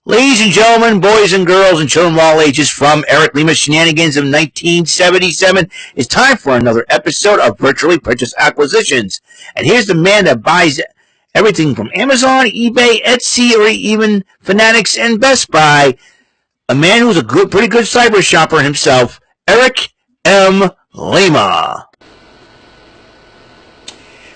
Ladies and gentlemen, boys and girls, and children of all ages, from Eric Lima Shenanigans of 1977, it's time for another episode of Virtually Purchased Acquisitions. And here's the man that buys everything from Amazon, eBay, Etsy, or even Fanatics and Best Buy. A man who's a pretty good cyber shopper himself, Eric M. Lima.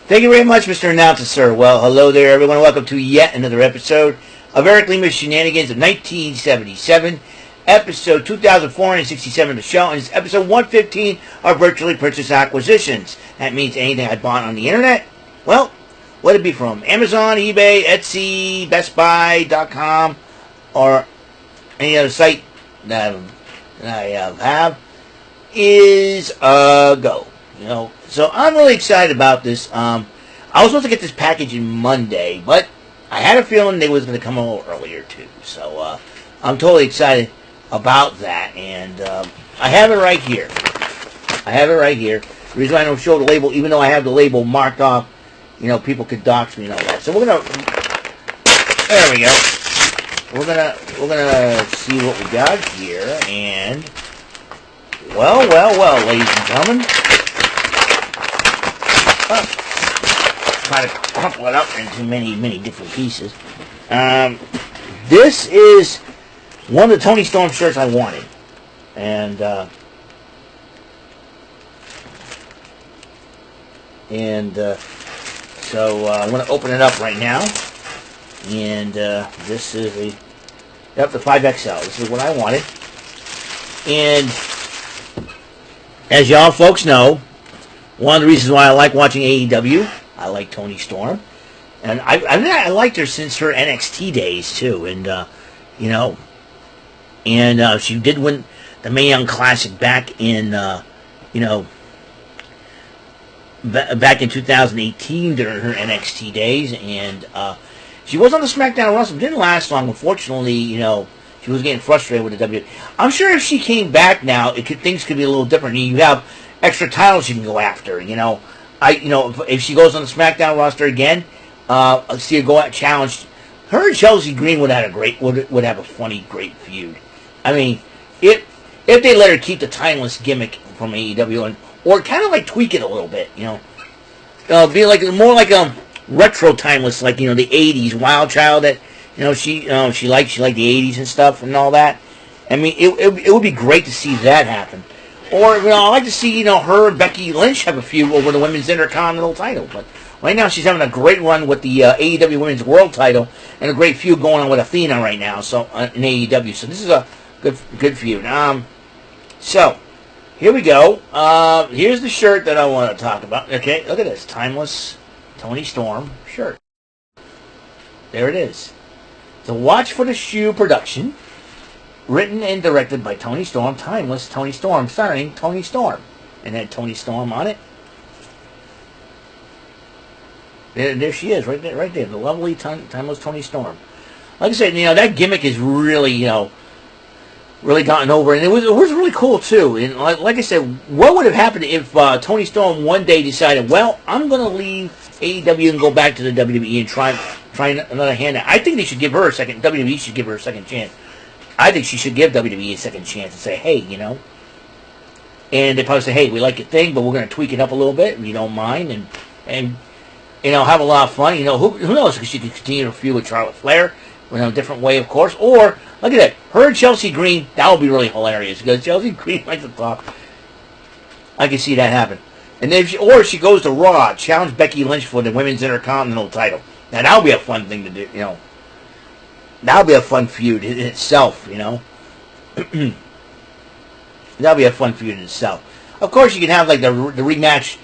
Thank you very much, Mr. Announcer, sir. Well, hello there, everyone. Welcome to yet another episode of Eric Lima's Shenanigans of 1977, episode 2467 of the show, and it's episode 115 of Virtually Purchased Acquisitions. That means anything I bought on the internet, well, whether it be from Amazon, eBay, Etsy, BestBuy.com, or any other site that I have, is a go. So I'm really excited about this. I was supposed to get this package in Monday, but I had a feeling they was going to come a little earlier too. So I'm totally excited about that, and I have it right here. The reason why I don't show the label, even though I have the label marked off, people could dox me and all that. So there we go. We're gonna see what we got here, and well, ladies and gentlemen. Try to crumple it up into many different pieces. This is one of the Tony Storm shirts I wanted, and so I'm going to open it up right now. And this is the 5XL. This is what I wanted, and as y'all folks know, one of the reasons why I like watching AEW, I like Tony Storm, and I liked her since her NXT days too, and she did win the Mae Young Classic back in back in 2018 during her NXT days, and she was on the SmackDown roster. It didn't last long, unfortunately. She was getting frustrated with the WWE. I'm sure if she came back now, things could be a little different. You have extra titles you can go after. If she goes on the SmackDown roster again, I'll see her go out and challenge. Her and Chelsea Green would have a funny, great feud. I mean, if they let her keep the timeless gimmick from AEW or kind of like tweak it a little bit, be like more like retro timeless, like the 80s Wild Child that she liked the 80s and stuff and all that. I mean, it would be great to see that happen. Or, I'd like to see, her and Becky Lynch have a feud over the Women's Intercontinental title. But right now she's having a great run with the AEW Women's World title and a great feud going on with Athena right now so in AEW. So this is a good feud. So, here we go. Here's the shirt that I want to talk about. Okay, look at this. Timeless Tony Storm shirt. There it is. The Watch for the Shoe production. Written and directed by Tony Storm, Timeless Tony Storm, starring Tony Storm. And then Tony Storm on it. There she is, right there. The lovely Timeless Tony Storm. Like I said, that gimmick is really, really gotten over. And it was really cool, too. And like I said, what would have happened if Tony Storm one day decided, well, I'm going to leave AEW and go back to the WWE and try another hand. I think they should give her a second, WWE should give her a second chance. I think she should give WWE a second chance and say, hey, and they probably say, hey, we like your thing, but we're going to tweak it up a little bit, if you don't mind, and have a lot of fun. Who knows? Because she could continue to feud with Charlotte Flair in a different way, of course. Or, look at that, her and Chelsea Green, that would be really hilarious, because Chelsea Green likes to talk. I can see that happen. And then if she goes to Raw, challenge Becky Lynch for the Women's Intercontinental title. Now, that would be a fun thing to do, That would be a fun feud in itself, That would be a fun feud in itself. Of course, you can have, like, the rematch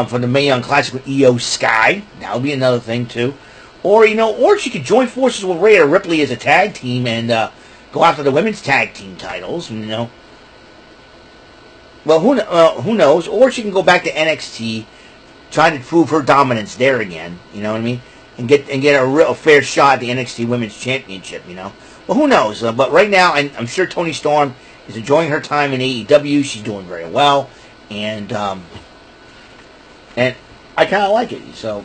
for the Mae Young Classic with Io Sky. That would be another thing, too. Or, or she could join forces with Rhea Ripley as a tag team and go after the women's tag team titles, Well, who knows? Or she can go back to NXT, try to prove her dominance there again, you know what I mean? And get a real fair shot at the NXT Women's Championship, Well, who knows? But right now, I'm sure Tony Storm is enjoying her time in AEW. She's doing very well, and I kind of like it. So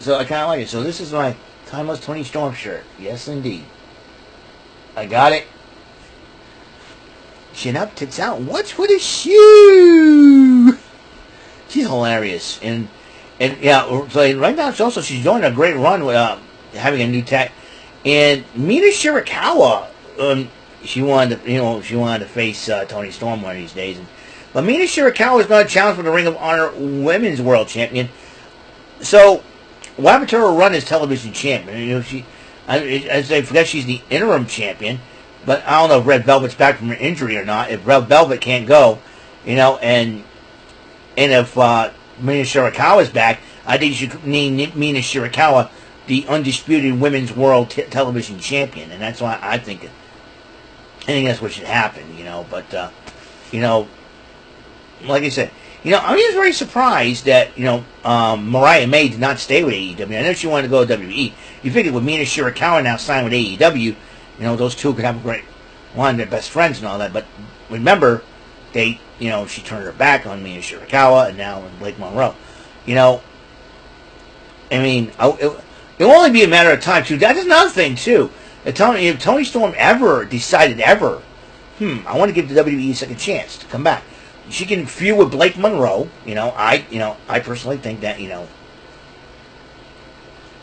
I kind of like it. So this is my Timeless Tony Storm shirt. Yes, indeed. I got it. Chin up, tits out. What's with a shoe? She's hilarious. And yeah, so right now she's doing a great run with having a new tech. And Mina Shirakawa, she wanted to face Tony Storm one of these days. But Mina Shirakawa is going to challenge for the Ring of Honor Women's World Champion. So what happened to her run as television champion? I forget she's the interim champion, but I don't know if Red Velvet's back from her injury or not. If Red Velvet can't go, and if Mina Shirakawa is back, I think you should name Mina Shirakawa the undisputed women's world television champion, and that's why I think that's what should happen, But like I said, I was very surprised that Mariah May did not stay with AEW. I know she wanted to go to WWE. You figured with Mina Shirakawa now signed with AEW, those two could have a great one, they're best friends and all that. But remember, she turned her back on Mina Shirakawa and now Blake Monroe. It'll only be a matter of time, too. That's another thing, too. If Tony Storm ever decided, I want to give the WWE a second chance to come back, she can feud with Blake Monroe. I personally think that,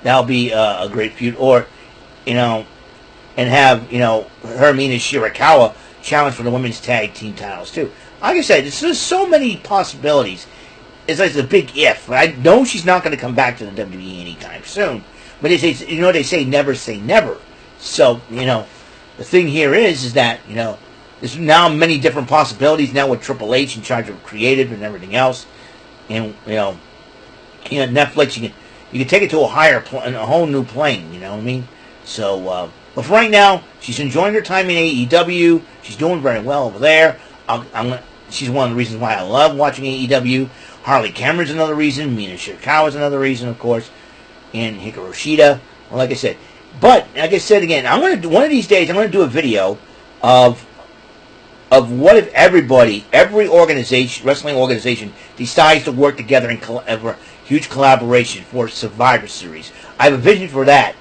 that'll be a great feud. Or, and have, her, Mina Shirakawa, challenge for the women's tag team titles, too. Like I said, there's so many possibilities. It's like a big if. I know she's not going to come back to the WWE anytime soon. But they say never say never. So, the thing here is that, there's now many different possibilities now with Triple H in charge of creative and everything else. And, Netflix, you can take it to a whole new plane, you know what I mean? So, but for right now, she's enjoying her time in AEW. She's doing very well over there. She's one of the reasons why I love watching AEW. Harley Cameron's another reason. Mina Shirakawa's another reason, of course. And Hikaru Shida. Well, like I said. But, like I said again, one of these days, I'm going to do a video of what if every organization, wrestling organization, decides to work together in a huge collaboration for Survivor Series. I have a vision for that,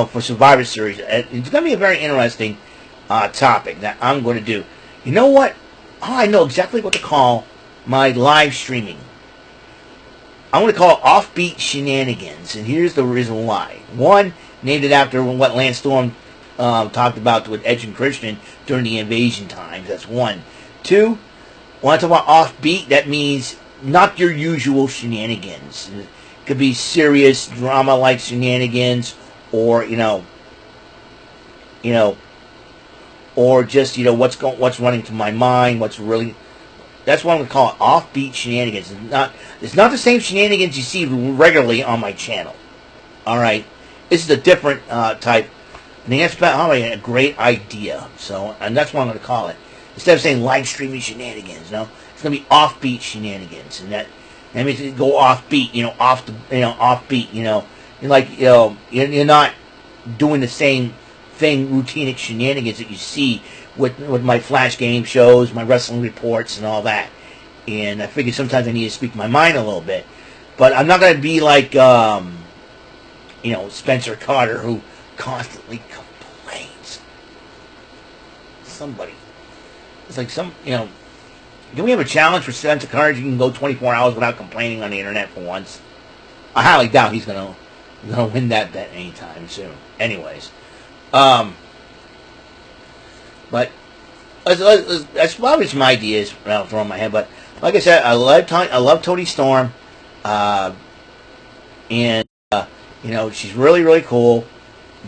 for Survivor Series. It's going to be a very interesting topic that I'm going to do. You know what? I know exactly what to call my live streaming. I'm going to call it Offbeat Shenanigans, and here's the reason why. One, named it after what Lance Storm talked about with Edge and Christian during the Invasion times. That's one. Two, when I talk about offbeat, that means not your usual shenanigans. It could be serious drama-like shenanigans, or or just what's running through my mind, what's really. That's what I'm going to call it, offbeat shenanigans. It's not the same shenanigans you see regularly on my channel. All right, this is a different type. I think that's probably a great idea. And that's what I'm going to call it. Instead of saying live streaming shenanigans, it's going to be offbeat shenanigans, and that means it go offbeat, offbeat. You're not doing the same thing, routinic shenanigans that you see with my Flash game shows, my wrestling reports, and all that. And I figured sometimes I need to speak my mind a little bit. But I'm not going to be like, Spencer Carter, who constantly complains. Somebody. It's like can we have a challenge for Spencer Carter? You can go 24 hours without complaining on the internet for once. I highly doubt he's going to win that bet anytime soon. Anyways. But that's probably some ideas I'll throw in my head. But like I said, I love Toni Storm, and she's really, really cool,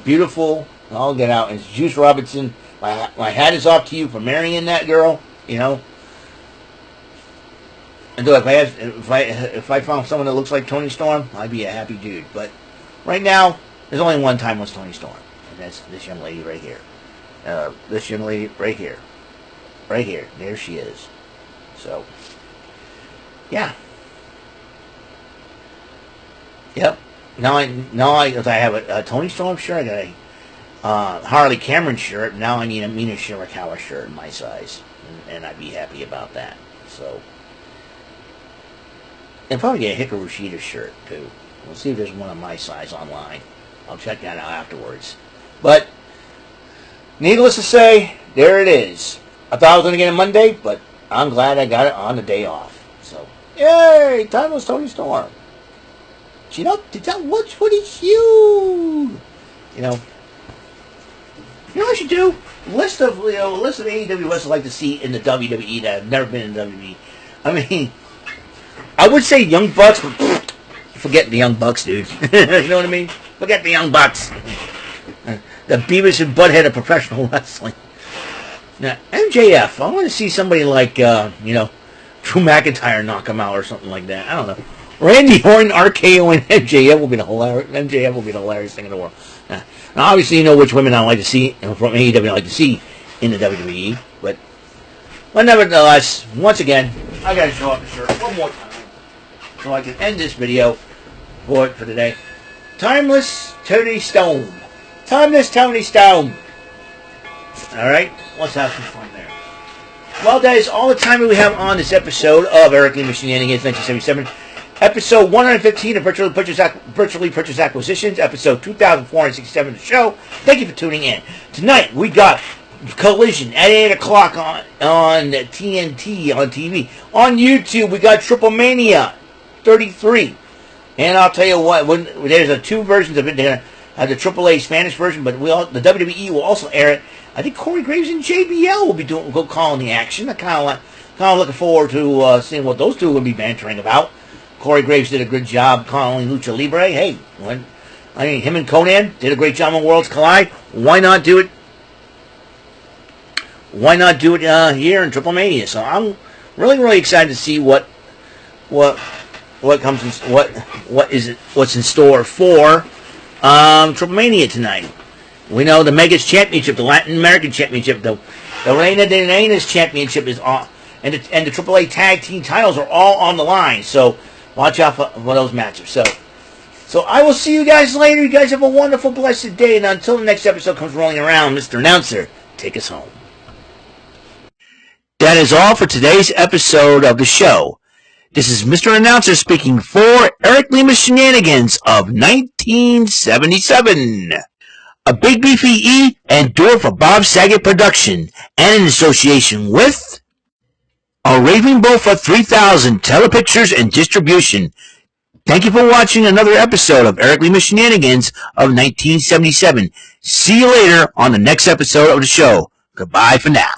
beautiful. I'll get out. And Juice Robinson, my hat is off to you for marrying that girl. And if I found someone that looks like Toni Storm, I'd be a happy dude. But right now, there's only one timeless Toni Storm, and that's this young lady right here. This young lady right here. Right here. There she is. So, yeah. Yep. Now I have a Toni Storm shirt. I got a Harley Cameron shirt. Now I need a Mina Shirakawa shirt in my size. And I'd be happy about that. So, and probably get a Hikaru Shida shirt, too. We'll see if there's one of my size online. I'll check that out afterwards. But needless to say, there it is. I thought I was going to get it Monday, but I'm glad I got it on the day off. So, yay! Timeless Tony Storm. You know, what is you? You know what I should do? List of AEW wrestlers I'd like to see in the WWE that have never been in the WWE. I mean, I would say Young Bucks, but forget the Young Bucks, dude. You know what I mean? Forget the Young Bucks. The Beavis and Butthead of professional wrestling. Now, MJF, I want to see somebody like, Drew McIntyre knock him out or something like that. I don't know. Randy Orton, RKO, and MJF will be the hilarious thing in the world. Now, obviously, you know which women I like to see from AEW I like to see in the WWE, but nevertheless, once again, I got to show up the shirt one more time so I can end this video for today. Timeless Tony Stone. Timeless Tony Stone. Alright, let's have some fun there. Well, that is all the time we have on this episode of Eric Lima Shenanigans 1977. Episode 115 of Virtually Purchase Acquisitions. Episode 2467 of the show. Thank you for tuning in. Tonight, we got Collision at 8 o'clock on TNT on TV. On YouTube, we got Triple Mania 33. And I'll tell you what, there's two versions of it. They're going to have the AAA Spanish version, but the WWE will also air it. I think Corey Graves and JBL will be calling the action. I'm kind of looking forward to seeing what those two will be bantering about. Corey Graves did a good job calling Lucha Libre. Hey, him and Conan did a great job on Worlds Collide. Why not do it? Why not do it here in Triple Mania? So I'm really excited to see what's in store for Triple Mania tonight. We know the Megas Championship, the Latin American Championship, the Reina de Reinas Championship is on, and the AAA Tag Team titles are all on the line. So watch out for those matches. So I will see you guys later. You guys have a wonderful, blessed day. And until the next episode comes rolling around, Mr. Announcer, take us home. That is all for today's episode of the show. This is Mr. Announcer speaking for Eric Lima Shenanigans of 1977. A Big Beefy E and door for Bob Saget production, and in association with a Raving Bull for 3000 telepictures and distribution. Thank you for watching another episode of Eric Lima Shenanigans of 1977. See you later on the next episode of the show. Goodbye for now.